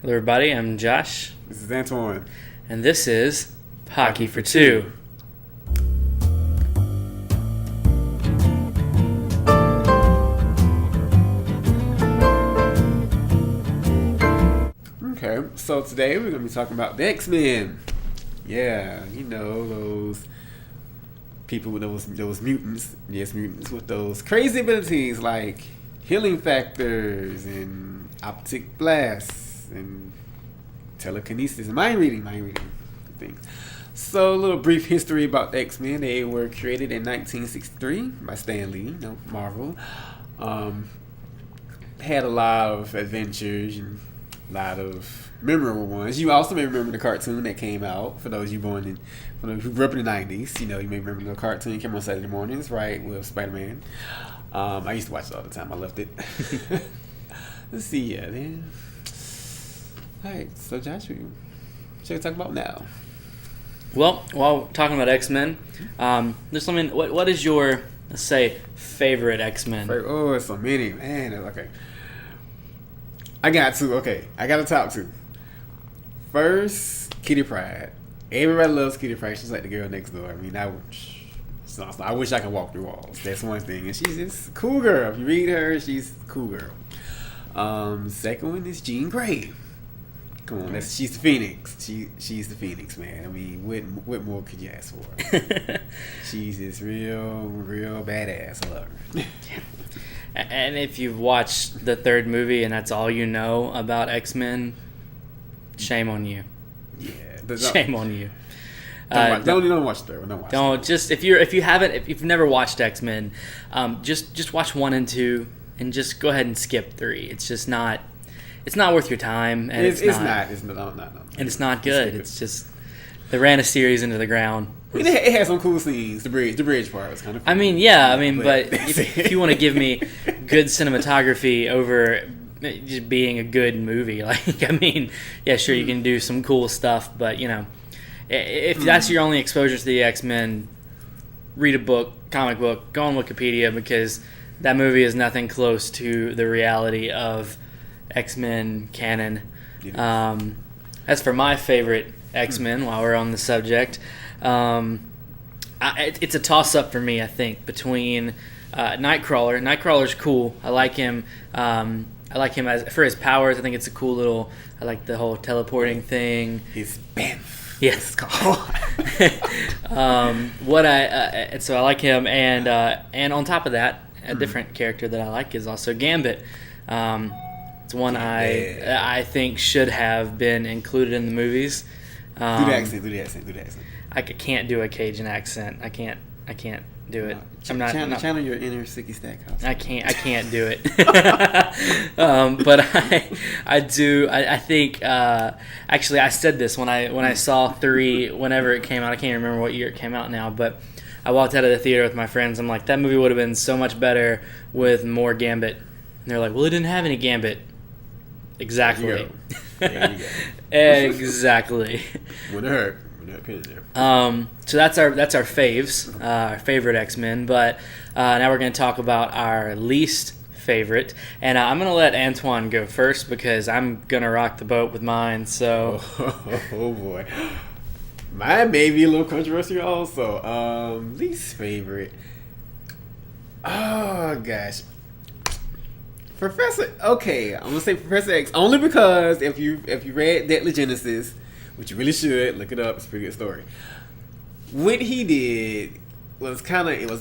Hello, everybody. I'm Josh, This is Antoine. and this is Pocky for Two. Okay, so today we're going to be talking about the X-Men. Yeah, you know, those people with those mutants. Yes, mutants with those crazy abilities like healing factors and optic blasts and telekinesis and mind reading things. So a little brief history about the X-Men. They were created in 1963 by Stan Lee, Marvel. Had a lot of adventures and a lot of memorable ones. You also may remember the cartoon that came out. For those you who grew up in the 90s, you may remember the cartoon came on Saturday mornings, right, with Spider-Man. I used to watch it all the time. I loved it. Let's see, yeah, then. Alright, so Josh, what should we talk about now? Well, while talking about X-Men, what is your, let's say, favorite X-Men? Oh, it's so many, man. Okay. I got two. Okay, I got a top two. First, Kitty Pryde. Everybody loves Kitty Pryde. She's like the girl next door. I mean, I wish I could walk through walls. That's one thing. And she's just a cool girl. If you read her, she's a cool girl. Second one is Jean Grey. Come on, she's the Phoenix. She's the Phoenix, man. I mean, what more could you ask for? She's just real badass. I love her. And if you've watched the third movie and that's all you know about X-Men, shame on you. Yeah, shame on you. Don't watch the third one. Don't watch. If you've never watched X-Men, just watch 1 and 2 and just go ahead and skip 3. It's just not. It's not worth your time, and it's not. And it's not good. It's just they ran a series into the ground. It had some cool scenes. The bridge part was kind of cool. I mean, yeah. But if you want to give me good cinematography over just being a good movie, yeah, sure, you can do some cool stuff. But if that's your only exposure to the X-Men, read a book, comic book, go on Wikipedia, because that movie is nothing close to the reality of X-Men canon. As for my favorite X-Men, while we're on the subject, it's a toss-up for me, I think, between Nightcrawler. Nightcrawler's cool. I like him. For his powers. I think it's a cool little. I like the whole teleporting thing. His Bamf. Yes. So I like him, and on top of that, a different character that I like is also Gambit. It's one I think should have been included in the movies. Do the accent. I can't do a Cajun accent. I can't do it. Channel your inner Sicky Stack. I can't do it. But I do. I think. Actually, I said this when I saw 3 whenever it came out. I can't remember what year it came out now, but I walked out of the theater with my friends. I'm like, that movie would have been so much better with more Gambit. And they're like, well, it didn't have any Gambit. Exactly. There you go. Exactly. Wouldn't hurt. So that's our faves, our favorite X-Men. But now we're going to talk about our least favorite, and I'm going to let Antoine go first because I'm going to rock the boat with mine. So, oh boy, mine may be a little controversial also. Least favorite. Oh gosh. Professor, okay, I'm gonna say Professor X only because if you read Deadly Genesis, which you really should look it up, it's a pretty good story. What he did was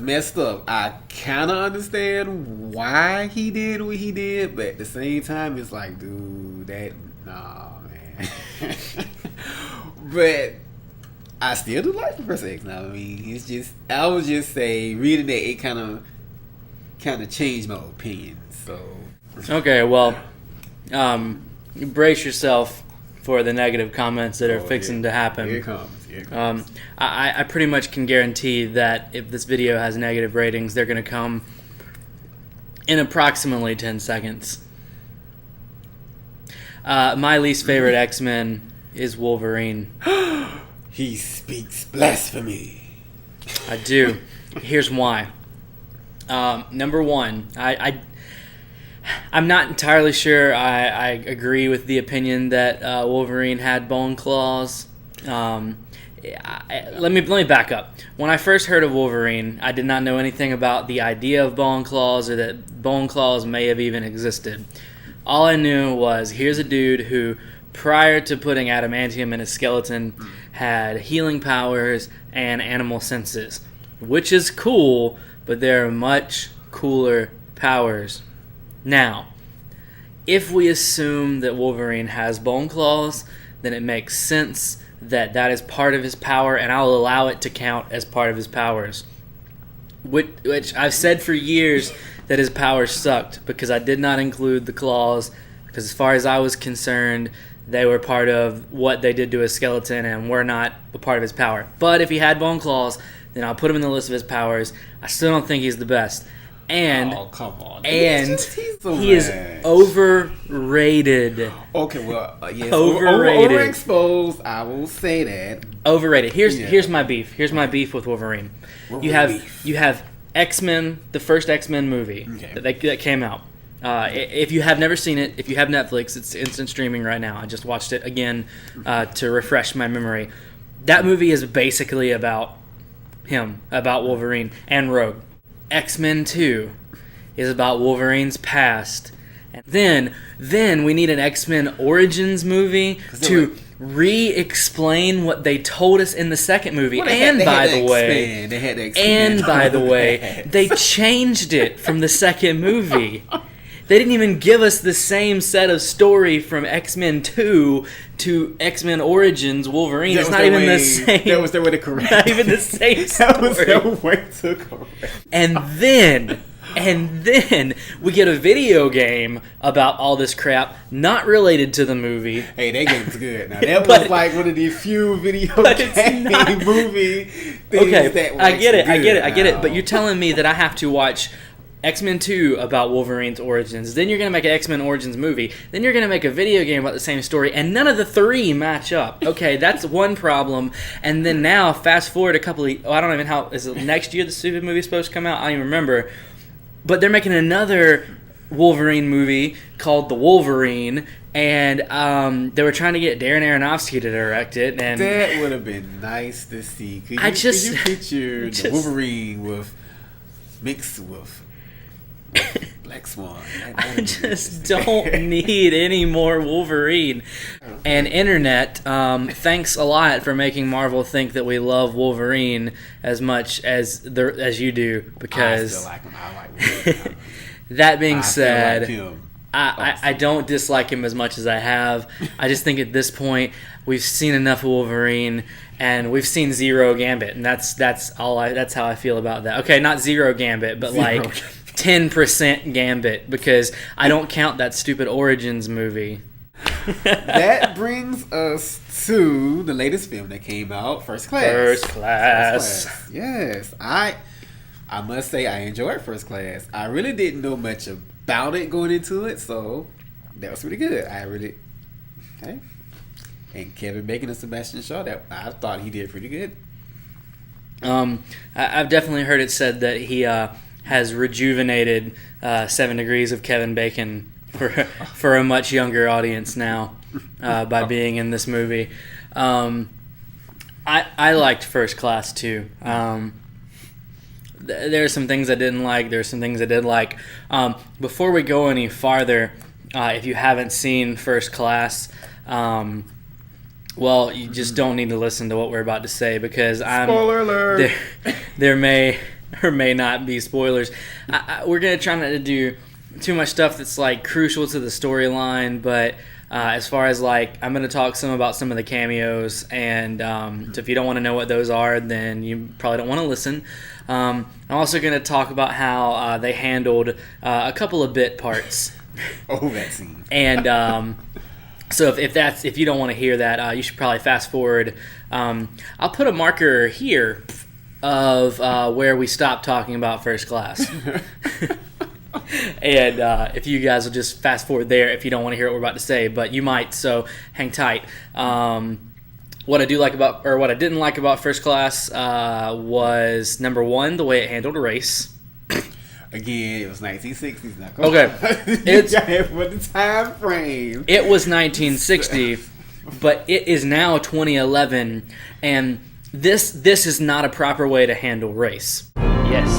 messed up. I kind of understand why he did what he did, but at the same time, it's like, dude, nah, man. But I still do like Professor X now. I mean, I would just say reading that it kind of changed my opinion. So. Okay, well, brace yourself for the negative comments that are fixing to happen. Here it comes. I pretty much can guarantee that if this video has negative ratings, they're going to come in approximately 10 seconds. My least favorite X-Men is Wolverine. He speaks blasphemy. I do. Here's why. Number one, I'm not entirely sure I agree with the opinion that Wolverine had bone claws. Let me back up. When I first heard of Wolverine, I did not know anything about the idea of bone claws or that bone claws may have even existed. All I knew was here's a dude who, prior to putting adamantium in his skeleton, had healing powers and animal senses, which is cool, but there are much cooler powers. Now, if we assume that Wolverine has bone claws, then it makes sense that is part of his power, and I'll allow it to count as part of his powers. Which I've said for years that his powers sucked because I did not include the claws, because as far as I was concerned, they were part of what they did to his skeleton and were not a part of his power. But if he had bone claws, then I'll put him in the list of his powers. I still don't think he's the best. And oh, come on. And he is overrated. Okay, well, yes, overrated. Overexposed. I will say that. Overrated. Here's my beef. Here's my beef with Wolverine. You have X-Men, the first X-Men movie that came out. If you have never seen it, if you have Netflix, it's instant streaming right now. I just watched it again to refresh my memory. That movie is basically about him, about Wolverine and Rogue. X-Men 2 is about Wolverine's past. And then we need an X-Men Origins movie to re-explain what they told us in the second movie. Well, by the way, they changed it from the second movie. They didn't even give us the same set of story from X-Men 2 to X-Men Origins Wolverine. It's not even the same. That was their way to correct. Not even the same story. That was their way to correct. And then we get a video game about all this crap not related to the movie. Hey, that game's good. Now that was like one of the few video game movie things that I get it. But you're telling me that I have to watch X-Men 2 about Wolverine's origins, then you're going to make an X-Men Origins movie, then you're going to make a video game about the same story, and none of the three match up. Okay, that's one problem. And then now, fast forward a couple of... I don't even how... Is it next year the stupid movie's supposed to come out? I don't even remember. But they're making another Wolverine movie called The Wolverine, and they were trying to get Darren Aronofsky to direct it. And that would have been nice to see. Could you picture the Wolverine mixed with Black Swan? I just don't need any more Wolverine. And internet, thanks a lot for making Marvel think that we love Wolverine as much as you do. Because I still like him. I like Wolverine. That being said, like him. I don't dislike him as much as I have. I just think at this point we've seen enough of Wolverine. And we've seen Zero Gambit, and that's how I feel about that. Okay, not Zero Gambit, but like 10% Gambit, because I don't count that stupid Origins movie. That brings us to the latest film that came out, First Class. First Class. Yes, I must say I enjoyed First Class. I really didn't know much about it going into it, so that was really good. And Kevin Bacon and Sebastian Shaw, that I thought he did pretty good. I've definitely heard it said that he has rejuvenated 7 Degrees of Kevin Bacon for a much younger audience now by being in this movie. I liked First Class too. There are some things I didn't like. There are some things I did like. Before we go any farther, if you haven't seen First Class, well, you just don't need to listen to what we're about to say, because spoiler alert. There may or may not be spoilers. We're gonna try not to do too much stuff that's like crucial to the storyline, but as far as like, I'm gonna talk some about some of the cameos, and so if you don't want to know what those are, then you probably don't want to listen. I'm also gonna talk about how they handled a couple of bit parts. Oh, that scene. And so if you don't want to hear that, you should probably fast forward. I'll put a marker here of where we stopped talking about First Class. And if you guys will just fast forward there if you don't want to hear what we're about to say, but you might, so hang tight. What I didn't like about First Class was, number one, the way it handled race. Again, it was 1960s now. Okay. It's for the time frame. It was 1960, but it is now 2011, and this is not a proper way to handle race. Yes,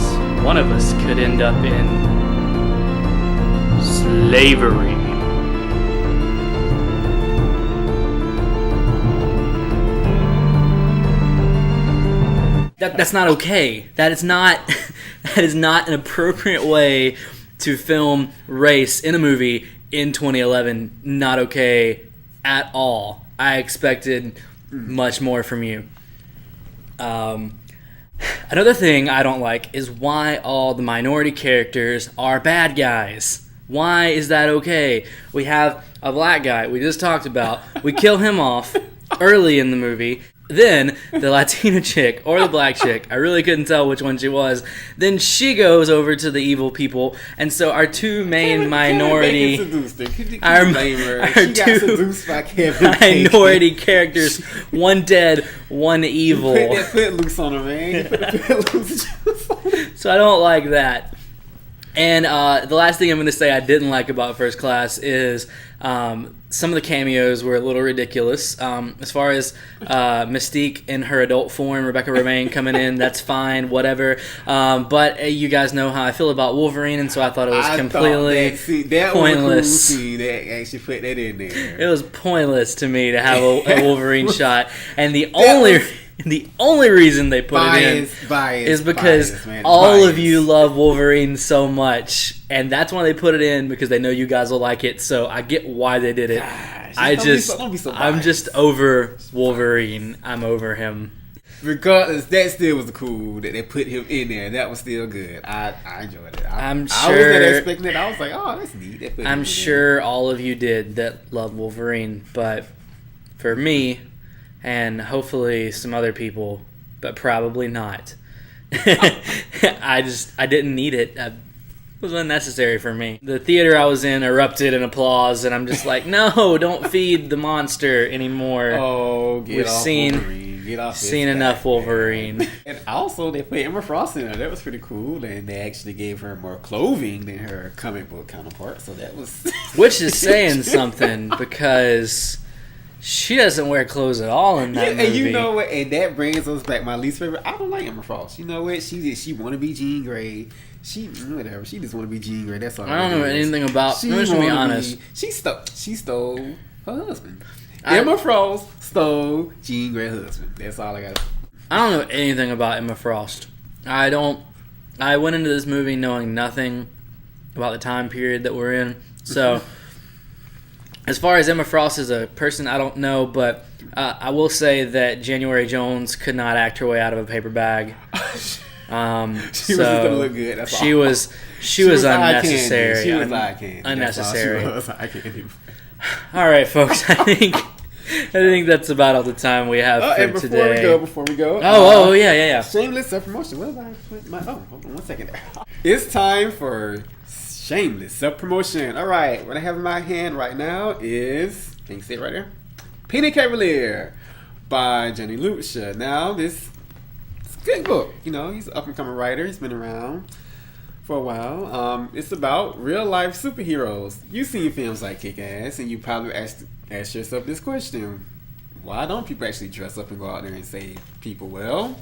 one of us could end up in slavery. That's not okay. That is not an appropriate way to film race in a movie in 2011. Not okay at all. I expected much more from you. Another thing I don't like is why all the minority characters are bad guys. Why is that okay? We have a black guy we just talked about. We kill him off early in the movie. Then the Latina chick or the black chick, I really couldn't tell which one she was. Then she goes over to the evil people, and so our two main minority, our two minority characters, one dead, one evil. You put that footloose on her, man. You put the footloose. So I don't like that. And the last thing I'm going to say I didn't like about First Class is some of the cameos were a little ridiculous. As far as Mystique in her adult form, Rebecca Romijn coming in, that's fine, whatever. But you guys know how I feel about Wolverine, and so I thought it was completely that pointless. Was a cool scene. They actually put that in there. It was pointless to me to have a Wolverine shot, and the only reason they put it in is because all of you love Wolverine so much, and that's why they put it in, because they know you guys will like it. So I get why they did it. Gosh, I'm just over Wolverine. I'm over him. Regardless, that still was cool that they put him in there. That was still good. I enjoyed it. I was not expecting it. I was like, oh, that's neat. I'm sure all of you did that love Wolverine, but for me, and hopefully some other people, but probably not. I didn't need it. It was unnecessary for me. The theater I was in erupted in applause, and I'm just like, no, don't feed the monster anymore. Oh, We've seen enough Wolverine. And also, they put Emma Frost in there. That was pretty cool, and they actually gave her more clothing than her comic book counterpart. So that was, which is saying something, because she doesn't wear clothes at all in that movie. And you know what? And that brings us back. My least favorite. I don't like Emma Frost. You know what? She want to be Jean Grey. She whatever. She just want to be Jean Grey. That's all. I don't know anything about. Let's be honest. She stole her husband. Emma Frost stole Jean Grey's husband. That's all I got. I don't know anything about Emma Frost. I went into this movie knowing nothing about the time period that we're in. So, as far as Emma Frost as a person, I don't know, but I will say that January Jones could not act her way out of a paper bag. She was gonna look good. That's she was unnecessary. She was eye candy. Unnecessary. She was eye candy. All right, folks. I think that's about all the time we have for today. Before we go. Oh, yeah. Shameless self-promotion. What did I put my? Oh, hold on 1 second. It's time for shameless self-promotion. All right, what I have in my hand right now is, can you see it right there? Penny Cavalier by Johnny Lucia. Now, this is a good book. You know, he's an up-and-coming writer. He's been around for a while. It's about real-life superheroes. You've seen films like Kick-Ass, and you probably ask yourself this question: why don't people actually dress up and go out there and save people? Well,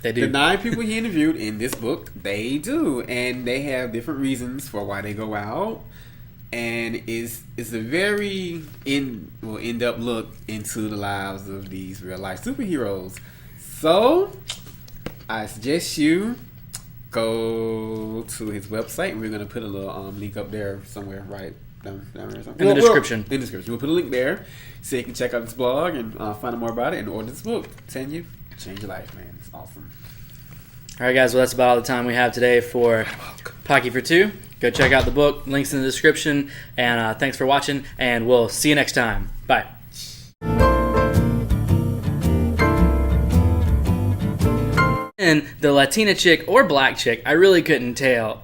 they do. The 9 people he interviewed in this book, they do, and they have different reasons for why they go out. And it's a very in-depth look into the lives of these real-life superheroes. So, I suggest you go to his website, and we're going to put a little link up there somewhere, right down there or something. In the description. In the description. We'll put a link there so you can check out this blog and find out more about it and order this book. Change your life, man. It's awesome. All right, guys. Well, that's about all the time we have today for Pocky for 2. Go check out the book. Links in the description. And thanks for watching, and we'll see you next time. Bye. And the Latina chick or black chick, I really couldn't tell.